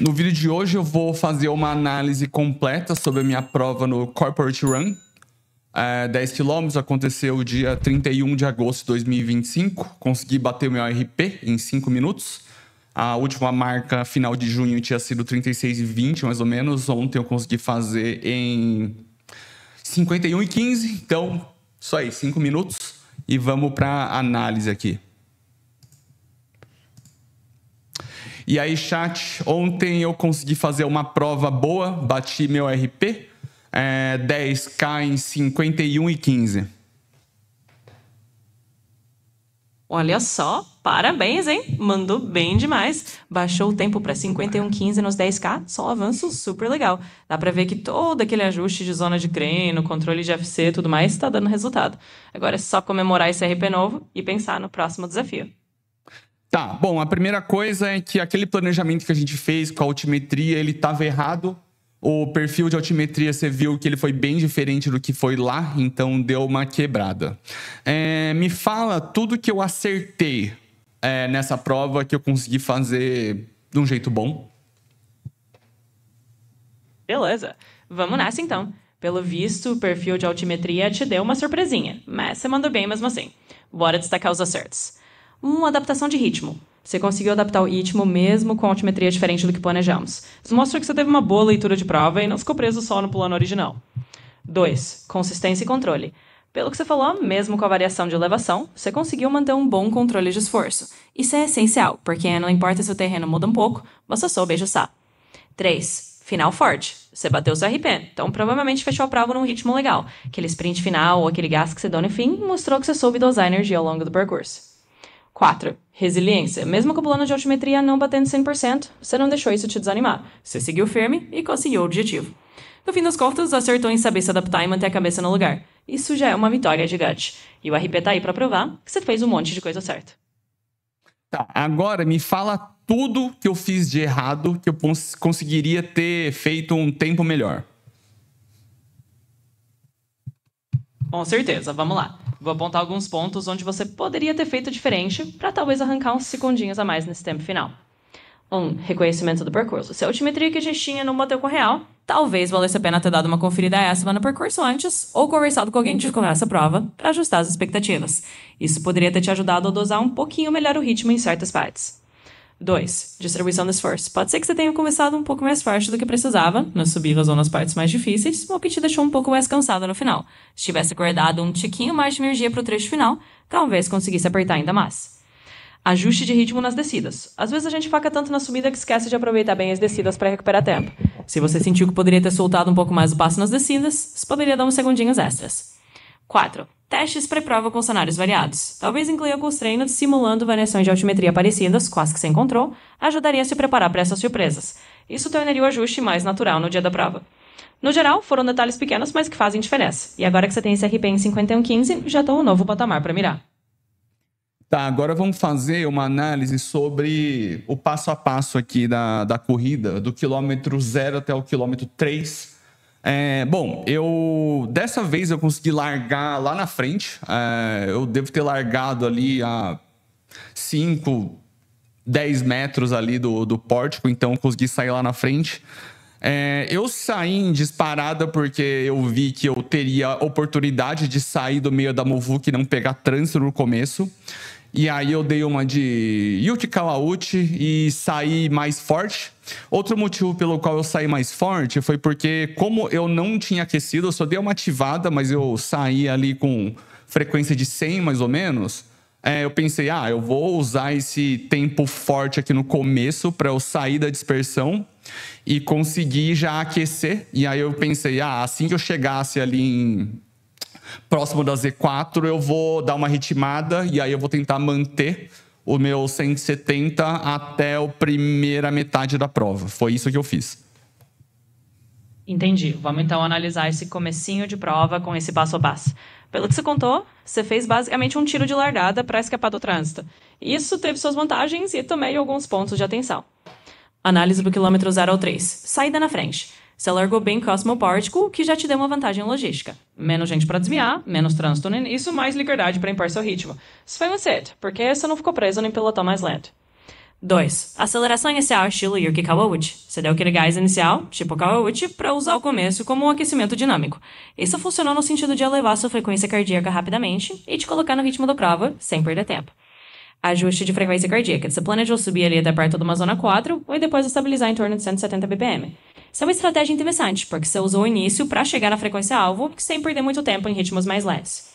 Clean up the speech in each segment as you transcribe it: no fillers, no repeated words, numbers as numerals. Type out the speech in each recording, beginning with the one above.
No vídeo de hoje eu vou fazer uma análise completa sobre a minha prova no Corporate Run. 10 km, aconteceu dia 31 de agosto de 2025. Consegui bater o meu RP em 5 minutos. A última marca final de junho tinha sido 36,20 mais ou menos. Ontem eu consegui fazer em 51,15. Então, isso aí, 5 minutos. E vamos para análise aqui. E aí, chat, ontem eu consegui fazer uma prova boa, bati meu RP, 10K em 51,15. Olha só, parabéns, hein? Mandou bem demais. Baixou o tempo para 51,15 nos 10K, só um avanço super legal. Dá para ver que todo aquele ajuste de zona de treino, controle de FC e tudo mais está dando resultado. Agora é só comemorar esse RP novo e pensar no próximo desafio. Tá, bom, a primeira coisa é que aquele planejamento que a gente fez com a altimetria, ele estava errado. O perfil de altimetria, você viu que ele foi bem diferente do que foi lá, então deu uma quebrada. Me fala tudo que eu acertei nessa prova que eu consegui fazer de um jeito bom. Beleza, vamos nessa então. Pelo visto, o perfil de altimetria te deu uma surpresinha, mas você mandou bem mesmo assim. Bora destacar os acertos. Uma adaptação de ritmo. Você conseguiu adaptar o ritmo mesmo com altimetria diferente do que planejamos. Isso mostra que você teve uma boa leitura de prova e não ficou preso só no plano original. 2. Consistência e controle. Pelo que você falou, mesmo com a variação de elevação, você conseguiu manter um bom controle de esforço. Isso é essencial, porque não importa se o terreno muda um pouco, você soube ajustar. 3. Final forte. Você bateu seu RP, então provavelmente fechou a prova num ritmo legal. Aquele sprint final ou aquele gás que você deu no fim mostrou que você soube dosar energia ao longo do percurso. 4. Resiliência. Mesmo com o plano de altimetria não batendo 100%, você não deixou isso te desanimar. Você seguiu firme e conseguiu o objetivo. No fim das contas, acertou em saber se adaptar e manter a cabeça no lugar. Isso já é uma vitória gigante. E o RP tá aí pra provar que você fez um monte de coisa certa. Tá, agora me fala tudo que eu fiz de errado, que eu conseguiria ter feito um tempo melhor. Com certeza, vamos lá. Vou apontar alguns pontos onde você poderia ter feito diferente para talvez arrancar uns segundinhos a mais nesse tempo final. 1. Reconhecimento do percurso. Se a altimetria que a gente tinha não bateu com a real, talvez valesse a pena ter dado uma conferida extra no percurso antes ou conversado com alguém que te essa prova para ajustar as expectativas. Isso poderia ter te ajudado a dosar um pouquinho melhor o ritmo em certas partes. 2. Distribuição do esforço. Pode ser que você tenha começado um pouco mais forte do que precisava, nas subidas ou nas partes mais difíceis, ou que te deixou um pouco mais cansado no final. Se tivesse guardado um tiquinho mais de energia para o trecho final, talvez conseguisse apertar ainda mais. Ajuste de ritmo nas descidas. Às vezes a gente foca tanto na subida que esquece de aproveitar bem as descidas para recuperar tempo. Se você sentiu que poderia ter soltado um pouco mais o passo nas descidas, você poderia dar uns segundinhos extras. 4. Testes pré-prova com cenários variados. Talvez incluir alguns treinos simulando variações de altimetria parecidas, com as que você encontrou, ajudaria a se preparar para essas surpresas. Isso tornaria o ajuste mais natural no dia da prova. No geral, foram detalhes pequenos, mas que fazem diferença. E agora que você tem esse RP em 51,15, já estão um novo patamar para mirar. Tá, agora vamos fazer uma análise sobre o passo a passo aqui da corrida, do quilômetro 0 até o quilômetro 3. Bom, dessa vez eu consegui largar lá na frente. Eu devo ter largado ali a 5, 10 metros ali do pórtico, então eu consegui sair lá na frente. Eu saí em disparada porque eu vi que eu teria oportunidade de sair do meio da muvuca e não pegar trânsito no começo. E aí eu dei uma de Yuki Kawauchi e saí mais forte. Outro motivo pelo qual eu saí mais forte foi porque, como eu não tinha aquecido, eu só dei uma ativada, mas eu saí ali com frequência de 100 mais ou menos. Eu pensei, eu vou usar esse tempo forte aqui no começo para eu sair da dispersão e conseguir já aquecer. E aí eu pensei, assim que eu chegasse ali próximo da Z4, eu vou dar uma ritmada e aí eu vou tentar manter o meu 170 até a primeira metade da prova. Foi isso que eu fiz. Entendi. Vamos então analisar esse comecinho de prova com esse passo a passo. Pelo que você contou, você fez basicamente um tiro de largada para escapar do trânsito. Isso teve suas vantagens e também alguns pontos de atenção. Análise do quilômetro 0 ao 3. Saída na frente. Você largou bem próximo ao pórtico, o que já te deu uma vantagem logística. Menos gente para desviar, menos trânsito no início, mais liberdade para impor seu ritmo. Isso foi um acerto, porque você não ficou preso nem pelotão mais lento. 2. Aceleração inicial estilo Yuki Kawauchi. Você deu aquele gás inicial, tipo Kawauchi, para usar o começo como um aquecimento dinâmico. Isso funcionou no sentido de elevar sua frequência cardíaca rapidamente e te colocar no ritmo da prova, sem perder tempo. Ajuste de frequência cardíaca. Você planejou subir ali até perto de uma zona 4 e depois estabilizar em torno de 170 bpm. Isso é uma estratégia interessante, porque você usou o início para chegar na frequência-alvo sem perder muito tempo em ritmos mais leves.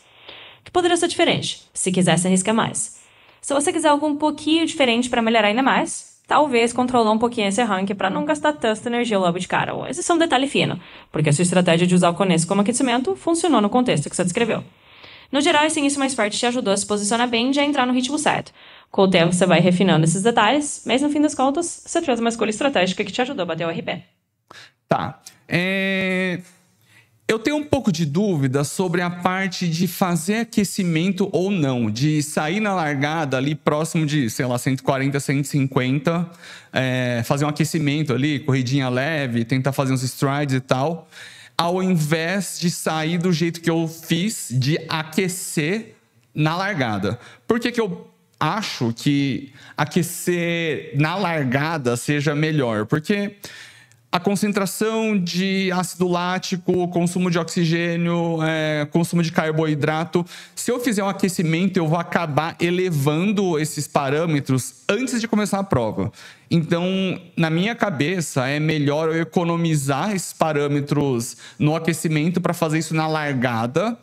O que poderia ser diferente, se quisesse arriscar mais? Se você quiser algo um pouquinho diferente para melhorar ainda mais, talvez controlar um pouquinho esse arranque para não gastar tanta energia logo de cara. Esse é um detalhe fino, porque a sua estratégia de usar o começo como aquecimento funcionou no contexto que você descreveu. No geral, esse início mais forte te ajudou a se posicionar bem e já entrar no ritmo certo. Com o tempo, você vai refinando esses detalhes, mas no fim das contas, você fez uma escolha estratégica que te ajudou a bater o RP. Tá. Eu tenho um pouco de dúvida sobre a parte de fazer aquecimento ou não, de sair na largada ali próximo de, sei lá, 140, 150, fazer um aquecimento ali, corridinha leve, tentar fazer uns strides e tal, ao invés de sair do jeito que eu fiz, de aquecer na largada. Por que eu acho que aquecer na largada seja melhor? Porque a concentração de ácido lático, consumo de oxigênio, consumo de carboidrato. Se eu fizer um aquecimento, eu vou acabar elevando esses parâmetros antes de começar a prova. Então, na minha cabeça, é melhor eu economizar esses parâmetros no aquecimento para fazer isso na largada.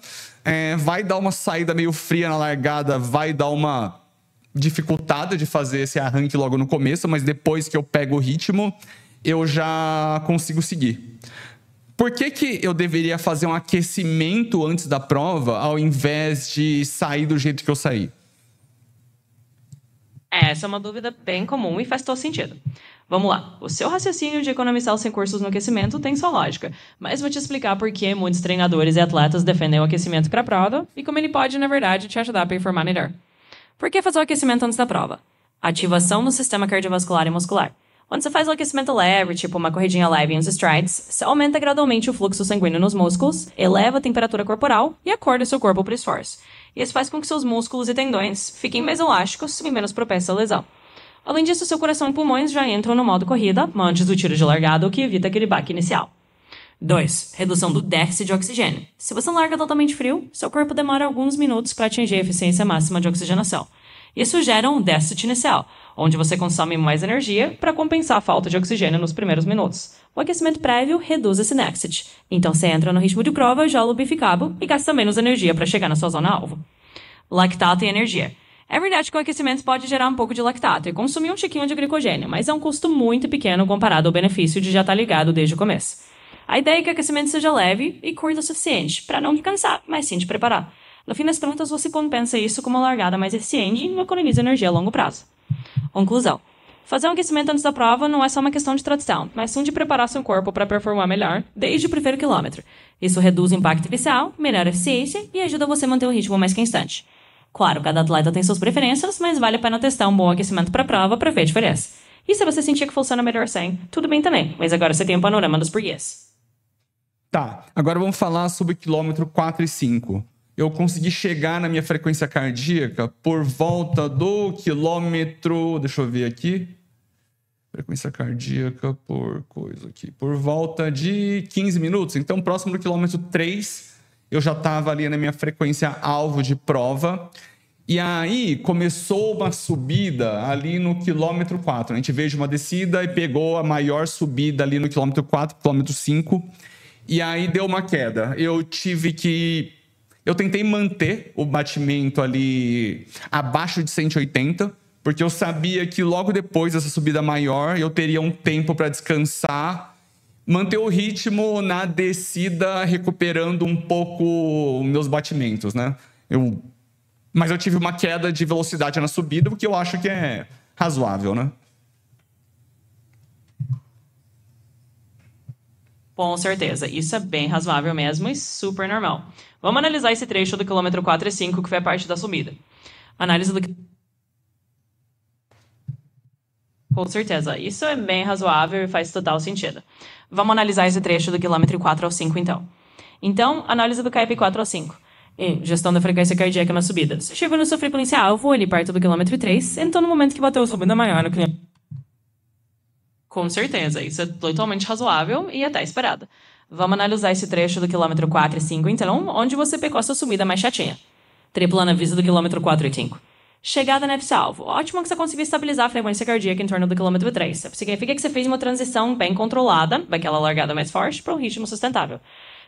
Vai dar uma saída meio fria na largada, vai dar uma dificultada de fazer esse arranque logo no começo, mas depois que eu pego o ritmo, eu já consigo seguir. Por que eu deveria fazer um aquecimento antes da prova, ao invés de sair do jeito que eu saí? Essa é uma dúvida bem comum e faz todo sentido. Vamos lá. O seu raciocínio de economizar os recursos no aquecimento tem sua lógica, mas vou te explicar por que muitos treinadores e atletas defendem o aquecimento para a prova e como ele pode, na verdade, te ajudar a performar melhor. Por que fazer o aquecimento antes da prova? Ativação no sistema cardiovascular e muscular. Quando você faz um aquecimento leve, tipo uma corridinha leve e uns strides, você aumenta gradualmente o fluxo sanguíneo nos músculos, eleva a temperatura corporal e acorda seu corpo para o esforço. E isso faz com que seus músculos e tendões fiquem mais elásticos e menos propensos à lesão. Além disso, seu coração e pulmões já entram no modo corrida antes do tiro de largada, o que evita aquele baque inicial. 2. Redução do déficit de oxigênio. Se você larga totalmente frio, seu corpo demora alguns minutos para atingir a eficiência máxima de oxigenação. Isso gera um déficit inicial, onde você consome mais energia para compensar a falta de oxigênio nos primeiros minutos. O aquecimento prévio reduz esse déficit, então você entra no ritmo de prova já lubrificado e gasta menos energia para chegar na sua zona-alvo. Lactato e energia. É verdade que o aquecimento pode gerar um pouco de lactato e consumir um tiquinho de glicogênio, mas é um custo muito pequeno comparado ao benefício de já estar ligado desde o começo. A ideia é que o aquecimento seja leve e curto o suficiente, para não te cansar, mas sim te preparar. No fim das contas, você compensa isso com uma largada mais eficiente e economiza energia a longo prazo. Conclusão. Fazer um aquecimento antes da prova não é só uma questão de tradição, mas sim de preparar seu corpo para performar melhor desde o primeiro quilômetro. Isso reduz o impacto inicial, melhora a eficiência e ajuda você a manter o ritmo mais constante. Claro, cada atleta tem suas preferências, mas vale a pena testar um bom aquecimento para a prova para ver a diferença. E se você sentir que funciona melhor sem, tudo bem também, mas agora você tem um panorama dos porquês. Tá, agora vamos falar sobre o quilômetro 4 e 5. Eu consegui chegar na minha frequência cardíaca por volta do quilômetro... Deixa eu ver aqui. Frequência cardíaca por coisa aqui. Por volta de 15 minutos. Então, próximo do quilômetro 3, eu já estava ali na minha frequência alvo de prova. E aí, começou uma subida ali no quilômetro 4. A gente veio de uma descida e pegou a maior subida ali no quilômetro 4, quilômetro 5. E aí, deu uma queda. Eu tentei manter o batimento ali abaixo de 180, porque eu sabia que logo depois dessa subida maior eu teria um tempo para descansar, manter o ritmo na descida, recuperando um pouco meus batimentos, né? Mas eu tive uma queda de velocidade na subida, o que eu acho que é razoável, né? Com certeza, isso é bem razoável mesmo e super normal. Vamos analisar esse trecho do quilômetro 4 e 5, que foi a parte da subida. Análise do... Com certeza, isso é bem razoável e faz total sentido. Vamos analisar esse trecho do quilômetro 4 ao 5, então. Então, análise do KP 4 ao 5. E gestão da frequência cardíaca na subida. Você chegou no seu frequência alvo, ali perto do quilômetro 3, então no momento que bateu a subida maior no quilômetro... Com certeza, isso é totalmente razoável e até esperado. Vamos analisar esse trecho do quilômetro 4 e 5, então, onde você pegou a sua subida mais chatinha. Tripla na vista do quilômetro 4 e 5. Chegada nesse alvo. Ótimo que você conseguiu estabilizar a frequência cardíaca em torno do quilômetro 3. Significa que você fez uma transição bem controlada, daquela largada mais forte, para um ritmo sustentável.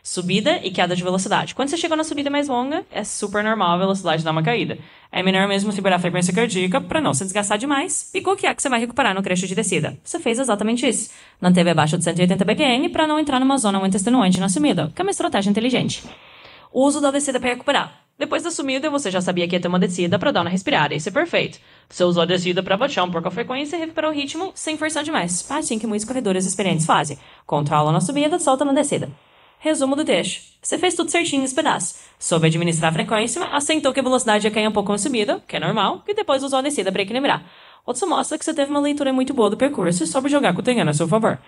Subida e queda de velocidade. Quando você chegou na subida mais longa, é super normal a velocidade dar uma caída. É melhor mesmo liberar a frequência cardíaca para não se desgastar demais e qual que é que você vai recuperar no trecho de descida. Você fez exatamente isso. Manteve abaixo de 180 bpm para não entrar numa zona muito extenuante na subida, que é uma estratégia inteligente. O uso da descida para recuperar. Depois da subida, você já sabia que ia ter uma descida para dar uma respirada, isso é perfeito. Você usou a descida para baixar um pouco a frequência e recuperar o ritmo sem forçar demais. Assim que muitos corredores experientes fazem. Controla na subida, solta na descida. Resumo do trecho. Você fez tudo certinho nesse pedaço. Soube administrar a frequência, aceitou que a velocidade ia cair um pouco na subida, que é normal, e depois usou a descida para equilibrar. Outro mostra que você teve uma leitura muito boa do percurso e soube jogar com o terreno a seu favor.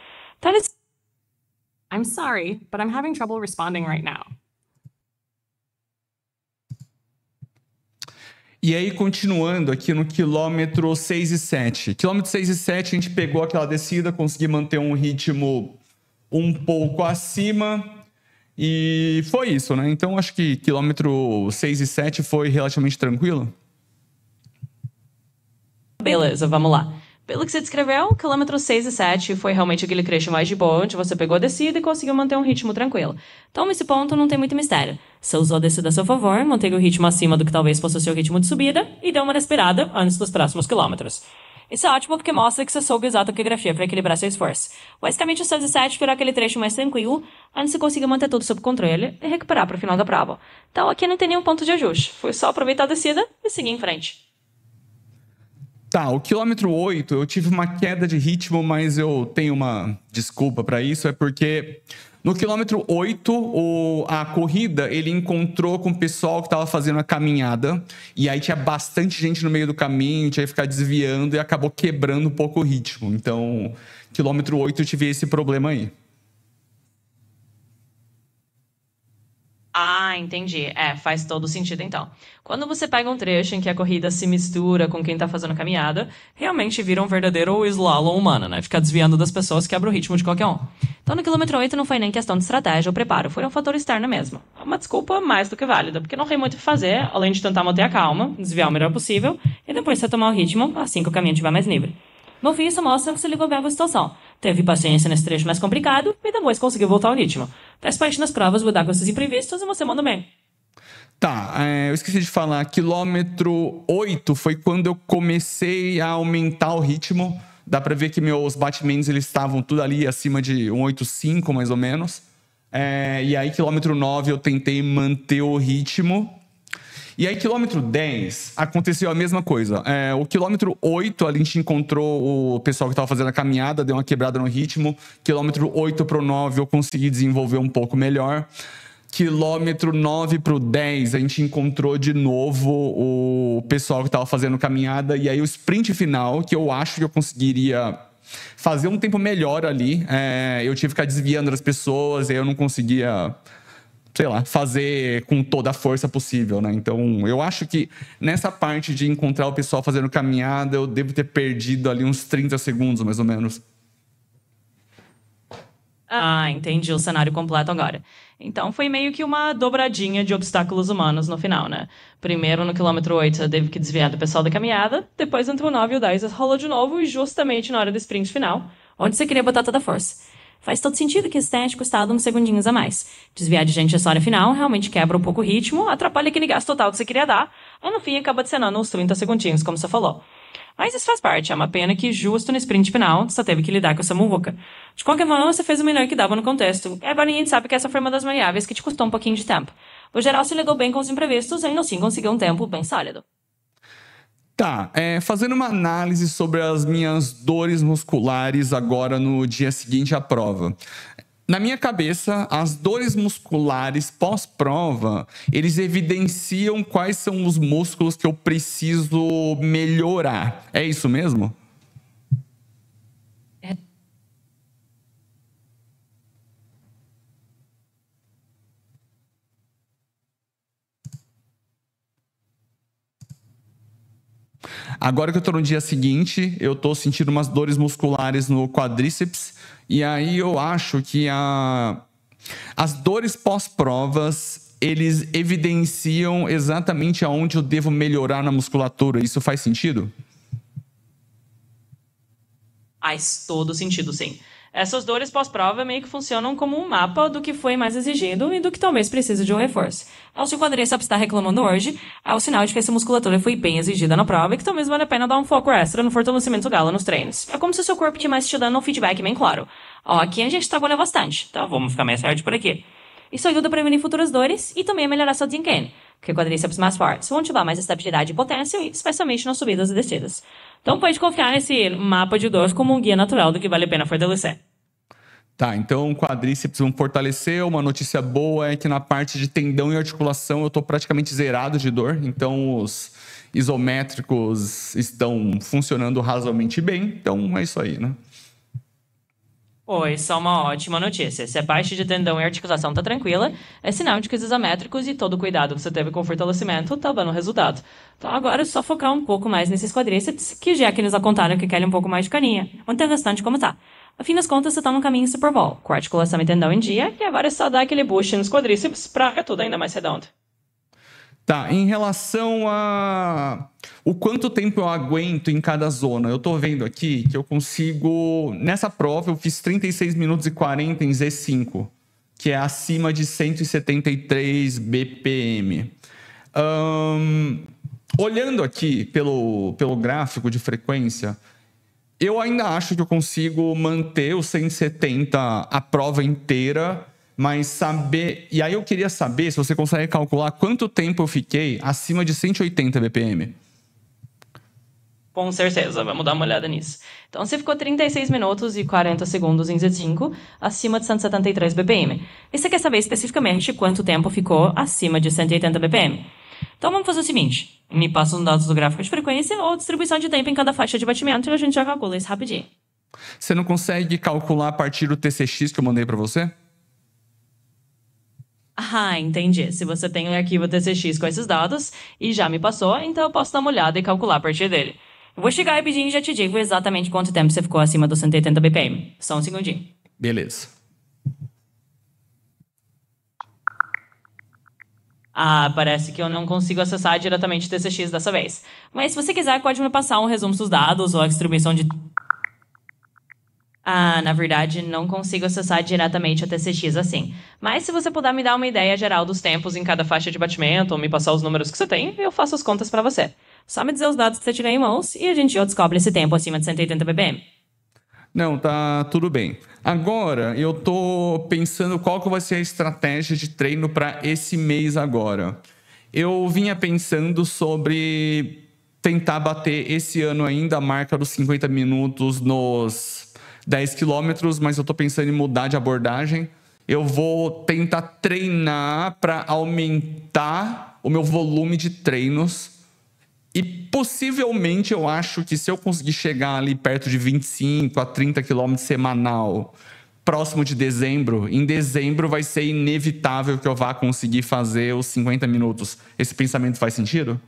I'm sorry, but I'm having trouble responding right now. E aí, continuando aqui no quilômetro 6 e 7. Quilômetro 6 e 7, a gente pegou aquela descida, consegui manter um ritmo um pouco acima e foi isso, né? Então, acho que quilômetro 6 e 7 foi relativamente tranquilo. Beleza, vamos lá. Pelo que você descreveu, o quilômetro 6 e 7 foi realmente aquele trecho mais de boa, onde você pegou a descida e conseguiu manter um ritmo tranquilo. Então, nesse ponto, não tem muito mistério. Você usou a descida a seu favor, manteve o ritmo acima do que talvez fosse o seu ritmo de subida e deu uma respirada antes dos próximos quilômetros. Isso é ótimo porque mostra que você soube usar a toquigrafia para equilibrar seu esforço. Basicamente, o 6 e 7 virou aquele trecho mais tranquilo, onde você conseguiu manter tudo sob controle e recuperar para o final da prova. Então, aqui não tem nenhum ponto de ajuste. Foi só aproveitar a descida e seguir em frente. Tá, o quilômetro 8 eu tive uma queda de ritmo, mas eu tenho uma desculpa para isso, é porque no quilômetro 8, a corrida, ele encontrou com o pessoal que estava fazendo a caminhada, e aí tinha bastante gente no meio do caminho, tinha que ficar desviando e acabou quebrando um pouco o ritmo. Então, quilômetro 8 eu tive esse problema aí. Ah, entendi. É, faz todo sentido então. Quando você pega um trecho em que a corrida se mistura com quem tá fazendo a caminhada, realmente vira um verdadeiro slalom humano, né? Ficar desviando das pessoas quebra o ritmo de qualquer um. Então no quilômetro 8 não foi nem questão de estratégia ou preparo, foi um fator externo mesmo. Uma desculpa mais do que válida, porque não tem muito o que fazer, além de tentar manter a calma, desviar o melhor possível e depois retomar o ritmo assim que o caminho estiver mais livre. No fim, isso mostra que você ligou bem com a situação. Teve paciência nesse trecho mais complicado e depois conseguiu voltar ao ritmo. Faz parte nas provas lidar com esses imprevistos e você manda bem. Tá, eu esqueci de falar, quilômetro 8 foi quando eu comecei a aumentar o ritmo. Dá pra ver que meus batimentos eles estavam tudo ali acima de 1,85 mais ou menos. E aí, quilômetro 9 eu tentei manter o ritmo. E aí, quilômetro 10, aconteceu a mesma coisa. O quilômetro 8, a gente encontrou o pessoal que estava fazendo a caminhada, deu uma quebrada no ritmo. Quilômetro 8 pro 9, eu consegui desenvolver um pouco melhor. Quilômetro 9 pro 10, a gente encontrou de novo o pessoal que estava fazendo caminhada. E aí, o sprint final, que eu acho que eu conseguiria fazer um tempo melhor ali. Eu tive que ficar desviando das pessoas, e aí eu não conseguia, sei lá, fazer com toda a força possível, né? Então, eu acho que nessa parte de encontrar o pessoal fazendo caminhada, eu devo ter perdido ali uns 30 segundos, mais ou menos. Ah, entendi o cenário completo agora. Então foi meio que uma dobradinha de obstáculos humanos no final, né? Primeiro no quilômetro 8 você teve que desviar do pessoal da caminhada, depois entre o 9 e o 10 rolou de novo e justamente na hora do sprint final, onde você queria botar toda a força. Faz todo sentido que esse teste custado uns segundinhos a mais. Desviar de gente essa hora final realmente quebra um pouco o ritmo, atrapalha aquele gasto total que você queria dar, e no fim acaba adicionando uns 30 segundinhos, como você falou. Mas isso faz parte, é uma pena que justo no sprint final você teve que lidar com essa muvuca. De qualquer forma, você fez o melhor que dava no contexto, e agora a gente sabe que essa foi uma das variáveis que te custou um pouquinho de tempo. No geral, se lidou bem com os imprevistos e ainda assim conseguiu um tempo bem sólido. Tá, fazendo uma análise sobre as minhas dores musculares agora no dia seguinte à prova. Na minha cabeça, as dores musculares pós-prova, eles evidenciam quais são os músculos que eu preciso melhorar. É isso mesmo? Agora que eu tô no dia seguinte, eu tô sentindo umas dores musculares no quadríceps. E aí eu acho que as dores pós-provas, eles evidenciam exatamente aonde eu devo melhorar na musculatura. Isso faz sentido? Faz todo sentido, sim. Essas dores pós-prova meio que funcionam como um mapa do que foi mais exigido e do que talvez precise de um reforço. Ao se o quadríceps está reclamando hoje, é o sinal de que essa musculatura foi bem exigida na prova e que talvez valha a pena dar um foco extra no fortalecimento gala nos treinos. É como se o seu corpo estivesse te dando um feedback bem claro. Ó, aqui a gente trabalha bastante, então vamos ficar mais forte por aqui. Isso ajuda a prevenir futuras dores e também a melhorar seu desempenho, porque quadríceps mais fortes vão te dar mais estabilidade e potência, especialmente nas subidas e descidas. Então pode confiar nesse mapa de dor como um guia natural do que vale a pena fortalecer. Tá, então quadríceps vão fortalecer. Uma notícia boa é que na parte de tendão e articulação eu tô praticamente zerado de dor. Então os isométricos estão funcionando razoavelmente bem. Então é isso aí, né? Oi, só uma ótima notícia. Se a parte de tendão e articulação tá tranquila, é sinal de que os isométricos e todo o cuidado que você teve com o fortalecimento tá dando resultado. Então agora é só focar um pouco mais nesses quadríceps, que já que eles já contaram que querem um pouco mais de carinha. Mantém o restante como tá. Afim das contas, você tá no caminho Super Bowl, com a articulação e tendão em dia, e agora é só dar aquele boost nos quadríceps pra ficar tudo ainda mais redondo. Tá, em relação a o quanto tempo eu aguento em cada zona, eu tô vendo aqui que eu consigo... Nessa prova eu fiz 36 minutos e 40 em Z5, que é acima de 173 BPM. Olhando aqui pelo gráfico de frequência, eu ainda acho que eu consigo manter os 170 a prova inteira, mas saber... E aí eu queria saber se você consegue calcular quanto tempo eu fiquei acima de 180 BPM. Com certeza, vamos dar uma olhada nisso. Então você ficou 36 minutos e 40 segundos em Z5, acima de 173 BPM. E você quer saber especificamente quanto tempo ficou acima de 180 BPM. Então vamos fazer o seguinte: me passa os dados do gráfico de frequência ou distribuição de tempo em cada faixa de batimento e a gente já calcula isso rapidinho. Você não consegue calcular a partir do TCX que eu mandei para você? Ah, entendi. Se você tem um arquivo TCX com esses dados e já me passou, então eu posso dar uma olhada e calcular a partir dele. Eu vou chegar rapidinho e já te digo exatamente quanto tempo você ficou acima dos 180 BPM. Só um segundinho. Beleza. Ah, parece que eu não consigo acessar diretamente o TCX dessa vez. Mas se você quiser, pode me passar um resumo dos dados ou a distribuição de... Ah, na verdade, não consigo acessar diretamente a TCX assim. Mas se você puder me dar uma ideia geral dos tempos em cada faixa de batimento ou me passar os números que você tem, eu faço as contas para você. Só me dizer os dados que você tiver em mãos e a gente já descobre esse tempo acima de 180 BPM. Não, tá tudo bem. Agora, eu tô pensando qual que vai ser a estratégia de treino para esse mês agora. Eu vinha pensando sobre tentar bater esse ano ainda a marca dos 50 minutos nos 10 quilômetros, mas eu tô pensando em mudar de abordagem. Eu vou tentar treinar para aumentar o meu volume de treinos. E possivelmente eu acho que se eu conseguir chegar ali perto de 25 a 30 quilômetros semanal, próximo de dezembro, em dezembro vai ser inevitável que eu vá conseguir fazer os 50 minutos. Esse pensamento faz sentido?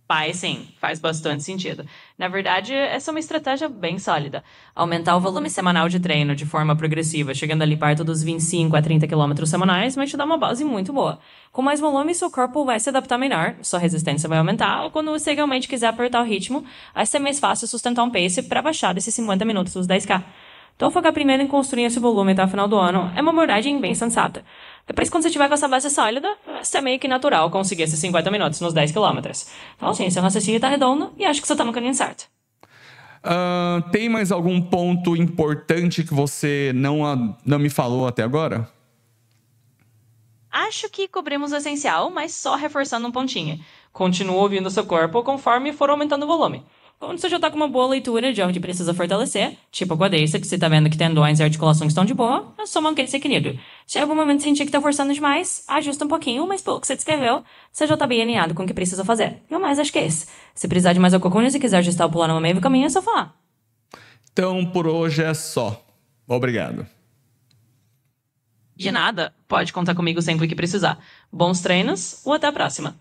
Faz sim, faz bastante sentido. Na verdade, essa é uma estratégia bem sólida. Aumentar o volume semanal de treino de forma progressiva, chegando ali perto dos 25 a 30 quilômetros semanais, vai te dar uma base muito boa. Com mais volume, seu corpo vai se adaptar melhor, sua resistência vai aumentar, ou quando você realmente quiser apertar o ritmo, vai ser mais fácil sustentar um pace para baixar desses 50 minutos dos 10K. Então, focar primeiro em construir esse volume até o final do ano é uma abordagem bem sensata. Depois, quando você tiver com essa base sólida, vai ser meio que natural conseguir esses 50 minutos nos 10 quilômetros. Então, sim, seu raciocínio tá redondo e acho que você tá no caminho certo. Tem mais algum ponto importante que você não me falou até agora? Acho que cobrimos o essencial, mas só reforçando um pontinho. Continua ouvindo seu corpo conforme for aumentando o volume. Quando você já tá com uma boa leitura de onde precisa fortalecer, tipo a quadríceps, que você tá vendo que tendões e articulações estão de boa, é só manter esse equilíbrio. Se em algum momento sentir que tá forçando demais, ajusta um pouquinho, mas pelo que você descreveu, você já tá bem alinhado com o que precisa fazer. E o mais acho que é esse. Se precisar de mais alcunhas e quiser ajustar o pular no meio do caminho, é só falar. Então, por hoje é só. Obrigado. De nada, pode contar comigo sempre que precisar. Bons treinos ou até a próxima.